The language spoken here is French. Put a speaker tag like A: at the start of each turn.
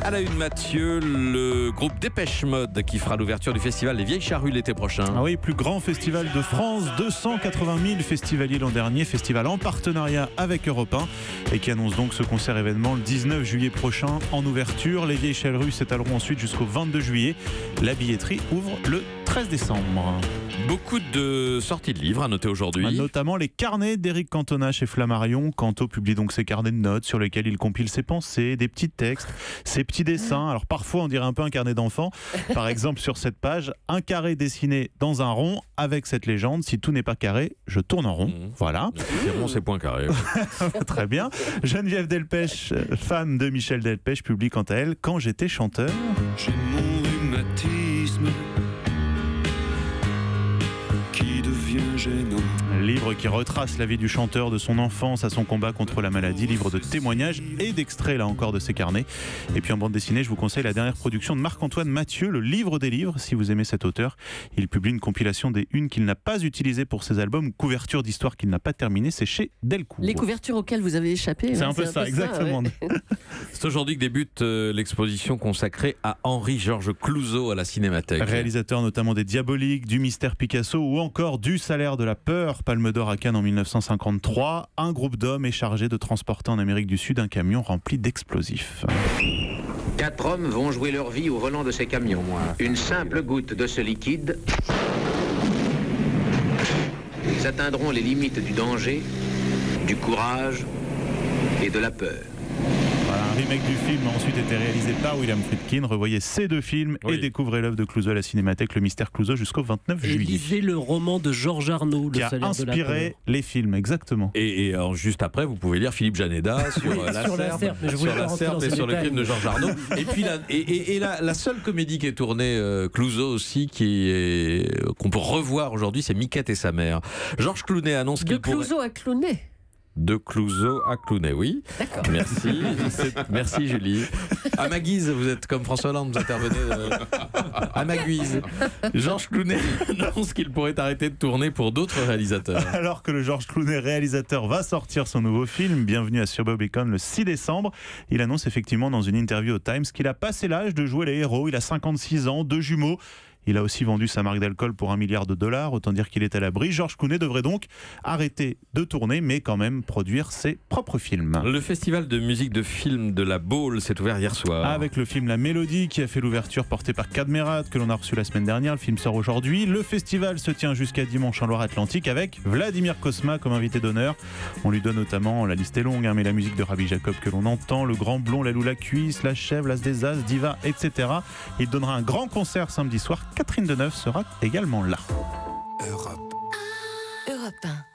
A: À la une, Mathieu, le groupe Dépêche Mode qui fera l'ouverture du festival Les Vieilles Charrues l'été prochain.
B: Ah oui, plus grand festival de France, 280 000 festivaliers l'an dernier, festival en partenariat avec Europe 1 et qui annonce donc ce concert événement le 19 juillet prochain en ouverture. Les Vieilles Charrues s'étaleront ensuite jusqu'au 22 juillet. La billetterie ouvre le 13 décembre.
A: Beaucoup de sorties de livres à noter aujourd'hui.
B: Notamment les carnets d'Éric Cantona chez Flammarion. Canto publie donc ses carnets de notes sur lesquels il compile ses pensées, des petits textes, ses petits dessins. Alors parfois on dirait un peu un carnet d'enfant. Par exemple sur cette page, un carré dessiné dans un rond avec cette légende: si tout n'est pas carré, je tourne en rond. Voilà.
A: C'est rond, c'est point carré.
B: Très bien. Geneviève Delpech, femme de Michel Delpech, publie quant à elle Quand j'étais chanteur.
C: J'ai mon rhumatisme qui devient gênant.
B: Livre qui retrace la vie du chanteur de son enfance à son combat contre la maladie. Livre de témoignages et d'extraits là encore de ses carnets. Et puis en bande dessinée, je vous conseille la dernière production de Marc-Antoine Mathieu, Le Livre des livres. Si vous aimez cet auteur, il publie une compilation des unes qu'il n'a pas utilisées pour ses albums, couverture d'histoire qu'il n'a pas terminée. C'est chez Delcourt.
D: Les couvertures auxquelles vous avez échappé.
B: C'est un peu ça, exactement.
D: Ouais.
A: C'est aujourd'hui que débute l'exposition consacrée à Henri-Georges Clouzot à la Cinémathèque.
B: Réalisateur notamment des Diaboliques, du Mystère Picasso ou encore du Salaire de la peur, Palme d'Or à Cannes en 1953. Un groupe d'hommes est chargé de transporter en Amérique du Sud un camion rempli d'explosifs.
E: 4 hommes vont jouer leur vie au volant de ces camions. Une simple goutte de ce liquide. Ils atteindront les limites du danger, du courage et de la peur.
B: Voilà, un remake du film a ensuite été réalisé par William Friedkin. Revoyez ces deux films et découvrez l'œuvre de Clouzot à la Cinémathèque, Le Mystère Clouzot, jusqu'au 29
F: et
B: juillet.
F: lisez le roman de Georges Arnaud,
B: qui a inspiré les films, exactement.
A: Et alors, juste après, vous pouvez lire Philippe Janeda sur la Serpe et sur le crime de Georges Arnaud. Et puis la seule comédie qui est tournée, Clouzot aussi, qu'on peut revoir aujourd'hui, c'est Miquette et sa mère. Georges Clooney annonce qu'il pourrait...
D: De Clouzot à Clooney.
A: De Clouzot à Clooney, oui.
D: D'accord.
A: Merci. Merci Julie. À ma guise, vous êtes comme François Hollande, vous intervenez à ma guise. Georges Clooney annonce qu'il pourrait arrêter de tourner pour d'autres réalisateurs.
B: Alors que le Georges Clooney réalisateur va sortir son nouveau film, Bienvenue à Sir Bob Bacon, le 6 décembre, il annonce effectivement dans une interview au Times qu'il a passé l'âge de jouer les héros. Il a 56 ans, 2 jumeaux. Il a aussi vendu sa marque d'alcool pour $1 milliard, autant dire qu'il est à l'abri. Georges Clooney devrait donc arrêter de tourner, mais quand même produire ses propres films.
A: Le festival de musique de film de la Baule s'est ouvert hier soir.
B: Avec le film La Mélodie qui a fait l'ouverture, porté par Cadmerat, que l'on a reçu la semaine dernière. Le film sort aujourd'hui. Le festival se tient jusqu'à dimanche en Loire-Atlantique avec Vladimir Cosma comme invité d'honneur. On lui donne notamment, la liste est longue, mais la musique de Rabbi Jacob que l'on entend, le Grand Blond, la Loula Cuisse, la Chèvre, l'As des As, Diva, etc. Il donnera un grand concert samedi soir. Catherine Deneuve sera également là.
C: Europe
G: 1.